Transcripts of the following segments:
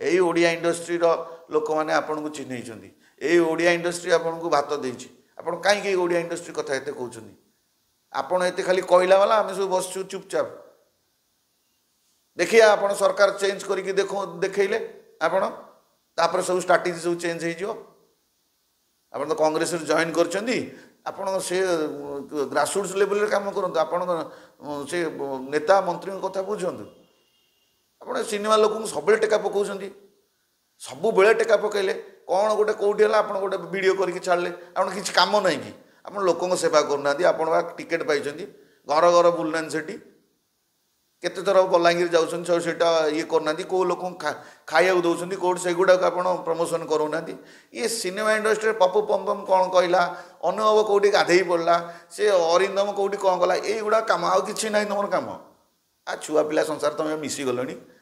यही ओडिया इंडस्ट्री लोक मैंने आपन को चिन्हई यही ओडिया इंडस्ट्री आपन को भात देछि आपन कहीं ओडिया इंडस्ट्री कथा एते कहउछनी आपन एते खाली कहला वाला आम सब बसछु चुपचाप देखिए आपन सरकार चेंज करके देखले आपन तापर सब स्ट्राटेजी सब चेंज हो जिवो आपन तो कांग्रेस जॉइन करछंदी आपन से ग्रासरूट्स लेवल रे काम करंतु आपन से नेता मंत्री कथा बुझंतु आपन सिनेमा लोक सब टेका पकाउछंदी सब बेले टेका पकैले कौन गोटे कौटी है आप गोटे वीडियो करके छाड़े आप किसी काम ना कि आप लोक सेवा करना आप टिकेट पाई घर घर बुलना से केते थर बलांगीर जाटा ये करना कौ लोक खाया दौरान कौट से गुड़ाक आप प्रमोशन करोना ये सिनेमा इंडस्ट्री पप्पू पम्पम कौन कहला अनुभव कौटी गाधे पड़ा से अरिंदम कौटी कौन कला युवा कम आउ कि ना तुम कम आ छुआ पिला संसार तुम मिसीगल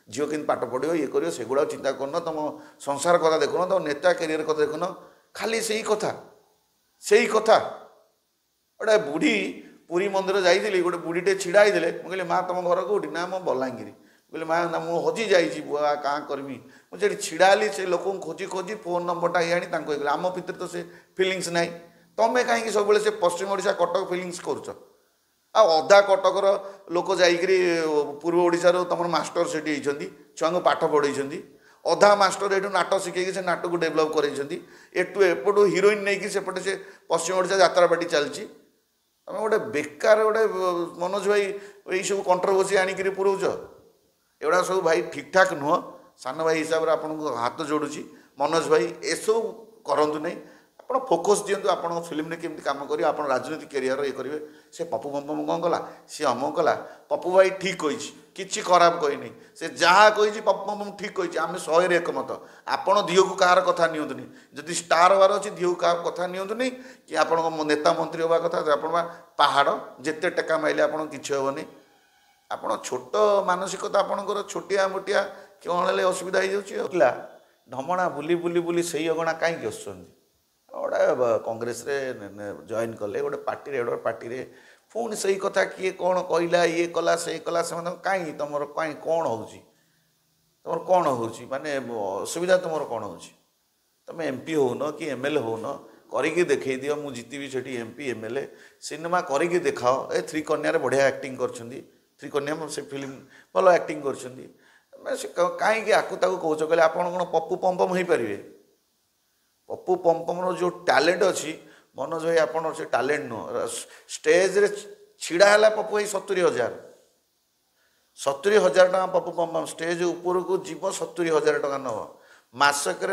झील कि पाठ पढ़ो ये कर सेगुड़ा चिंता करन तुम संसार कथा देखुन तुम नेता कैरियर कथा देखुन खाली से ही कथा गोटे बुढ़ी पुरी मंदिर जाइली गोटे बुढ़ीटे छिड़ा होते मुझे माँ तुम घर कौटी ना मो बलांगीर बोले माँ ना मुझे हजि जाइए बुआ क्या करमी मुझे छिड़ा से लोक खोजी खोजी फोन नंबरटा ये आनी आम भितर तो से फिलिंग्स ना तुम्हें कहीं सब से पश्चिम ओडिशा कटक फिलिंग्स करुच अधा कटकर लोक जाइकरी पूर्व ओडिशा तुम मास्टर से छुआ को पाठ पढ़े अधा मास्टर ये नाट शिखे से नाट को डेभलप करेटू एपटू हिरोइन नहीं सेपटे से पश्चिम ओडिशा यात्रा बाटी चलती तुम गोटे बेकार गोटे मनोज भाई ये सब कंट्रोवर्सी आणिक पुरौच एगुड़ा सब भाई ठीक ठाक नुह सान भाई हिसाब से आपको हाथ जोड़ुची मनोज भाई एसब करूँ नहीं आप फोकस दिंतु आप फिल्म में केमती कम करेंगे आप राजनीतिक कैरियर ये करेंगे से पप्पू पम्पम कौन कला सी अमुक कला पप्पू भाई ठीक किसी खराब कहनी से जहाँ कही पप्पू पम्पम ठीक कही आम 100 एकमत आपड़ दिह को कहार कथा नियंतुनी जदि स्टार हबार अच्छी दिह को कहार कथा नियंतुनी कि आप नेता मंत्री हवा कथा आप पहाड़ जिते टेका माइले आप किसी हेनी आप छोट मानसिकता आपंकर छोटिया मोटिया कौन असुविधा हो जाऊँगा ढमणा बुली बुली बुली से अगणा कहीं आसुँच गोटे कांग्रेस जॉइन कले गोटे पार्टी पुणी से कथा किए कौन कहला ये कला से कला से कहीं तुम कहीं कौन तुम कौन हो माने असुविधा तुम कौन हो तुम एमपी होन कि एमएलए होन करी देखे दियो मु जीतबी से एमपी एमएलए सिनेमा करी देखाओ ए 3 कन्या बढ़िया एक्टिंग कर 3 कन्या से फिल्म भल एक्टिंग कर कहीं आकू कौच कहले आप कौन पप्पू पम्पम हो पारे पप्पू पम्पम जो टैलेंट अच्छी मनोज भाई आप से टैलेंट नुह स्टेज रे छिड़ा है पप्पू भाई 70,000 टका पप्पू पम्पम स्टेज ऊपर को जीव 70,000 टका नब मसक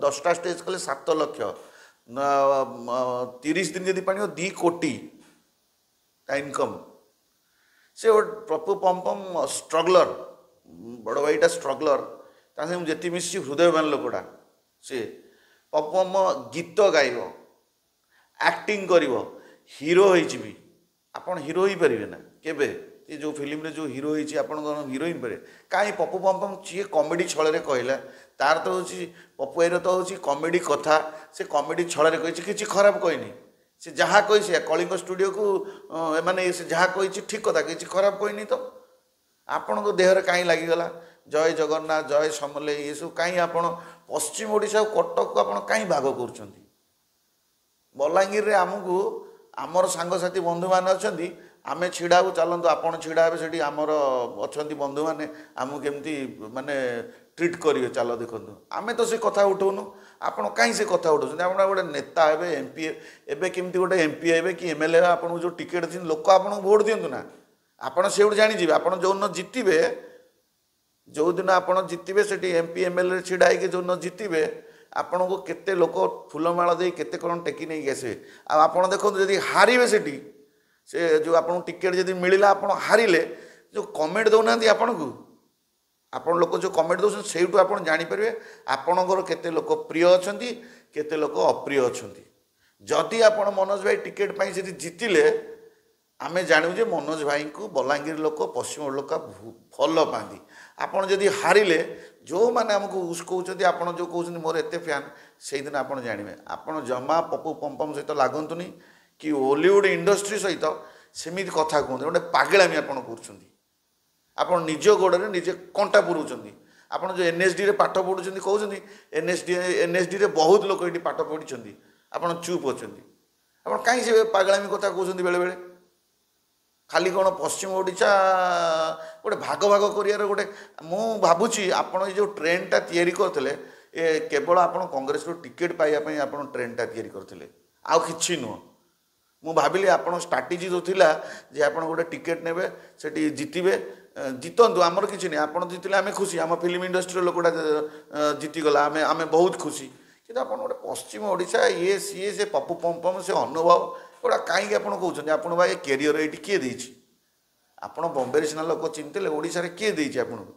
10टा स्टेज कले 7 लाख 30 दिन जदि पानी 2 कोटी इनकम से पप्पू पम्पम स्ट्रगलर बड़ भाईटा स्ट्रगलर जी मिसी हृदयवान लोकटा सी पप्पम गीत गाइब एक्टिंग करिवो हीरो होइछि आपन हीरो ही परिबे ना केबे ये जो फिल्म रे जो हीरो होइछि आपन हीरोइन परे काई पप्पू पम्पम ची कॉमेडी छळे रे कहला तार तो होछि पप्पू भाई तो होछि कॉमेडी कथा से कॉमेडी छळे रे कहिछि किछि खराब कहनी से जहाँ कहि से कलिंग स्टूडियो को माने से जहाँ कहिछि ठीक कथा किछि खराब कहनी तो आपन को देह रे काई लागि गला जय जगन्नाथ जय समले ये सब कहीं आप पश्चिम ओडिशा कटक को आप कहीं भाग कर बलांगीर रे आमको आमर सांगसाथी बंधु मैंने अच्छा आम छिड़ा चलतु आपड़ छिड़ा हे आमर अच्छा बंधु मैंने आमको केमती माने ट्रिट करेंगे चल देखु आम तो से कथा उठाऊनु आपड़ कहीं से कथा उठाऊँ आप गोटे नेता हे एमपी एवं केमती गोटे एमपी हे कि एमएलए आपको जो टिकेट अच्छी लोक आपको भोट दिंतु ना आपड़ से जानीजे आप जो दिन जितबे जो दिन आप जितबे से एमपी एमएलए छिड़ा है जो दिन जितबे आपण को केते लोक फूलमाला दे केते कौन टेकी नहीं आसवे आप देखो जब हारे से जो आप टिकेट जब मिलला आप हारे जो कमेंट दौना आपन को आपण लोक जो कमेंट दौन से आप जानीपर आपणकर केते लोक प्रिय अच्छा केते लोक अप्रिय अच्छा जदि आप मनोज भाई टिकेट पाई से जितिले आमे जानू जे मनोज भाई को बलांगीर लोक पश्चिम लोक भल पाती आपड़ जदि हारे जो मैंने आमको उस्कौं आप जो कहते मोर एत फैन से दिन आप जानवे आपड़ जमा पप्पू पम्पम सहित लगतुनि कि हॉलीवुड इंडस्ट्री सहित सेमती कथा कहते गोटे पागलामी आप निज गोड़े निजे कंटा पुराउं ଆପଣ ଯେଉଁ ଏନ୍ଏସ୍ଡିରେ ପାଠ ପଢ଼ୁଛନ୍ତି କହୁଛନ୍ତି ଏନ୍ଏସ୍ଡିରେ ବହୁତ ଲୋକ ଏଠି ପାଠ ପଢ଼ିଛନ୍ତି ଆପଣ ଚୁପ୍ ଅଛନ୍ତି। ଆପଣ କାହିଁ ସେ ପାଗଳାମୀ କଥା କହୁଛନ୍ତି ବେଳେବେଳେ? ଖାଲି କ'ଣ ପଶ୍ଚିମ ଓଡ଼ିଶା ଗୋଟେ ଭାଗ ଭାଗ କରିବାର ଗୋଟେ ମୁଁ ଭାବୁଛି ଆପଣ ଏ ଯେଉଁ ଟ୍ରେନ୍ଟା ତିଆରି କରିଥିଲେ ଏ କେବଳ ଆପଣ କଂଗ୍ରେସରୁ ଟିକେଟ୍ ପାଇବା ପାଇଁ ଆପଣ ଟ୍ରେନ୍ଟା ତିଆରି କରିଥିଲେ, ଆଉ କିଛି ନୁହଁ। ମୁଁ ଭାବିଲି ଆପଣ ଷ୍ଟ୍ରାଟେଜି ଯେଉଁ ଥିଲା ଯେ ଆପଣ ଗୋଟେ ଟିକେଟ୍ ନେବେ ସେଠି ଜିତିବେ, ଜିତନ୍ତୁ ଆମର କିଛି ନାହିଁ, ଆପଣ ଜିତିଲେ ଆମେ ଖୁସି, ଆମ ଫିଲ୍ମ ଇଣ୍ଡଷ୍ଟ୍ରିର ଲୋକଟା ଜିତିଗଲା ଆମେ ବହୁତ ଖୁସି। କିନ୍ତୁ ଆପଣ ଗୋଟେ ପଶ୍ଚିମ ଓଡ଼ିଶା ଇଏ ସିଏ ସେ ପପୁ ପମ୍ପମ୍ ସେ ଅନୁଭବ ଏଗୁଡ଼ା କାହିଁକି ଆପଣ କହୁଛନ୍ତି? ଆପଣ ଭାଇ କ୍ୟାରିୟର ଏଇଠି କିଏ ଦେଇଛି? ଆପଣ ବମ୍ବେରେ ସିନା ଲୋକ ଚିହ୍ନିଥିଲେ, ଓଡ଼ିଶାରେ କିଏ ଦେଇଛି ଆପଣଙ୍କୁ?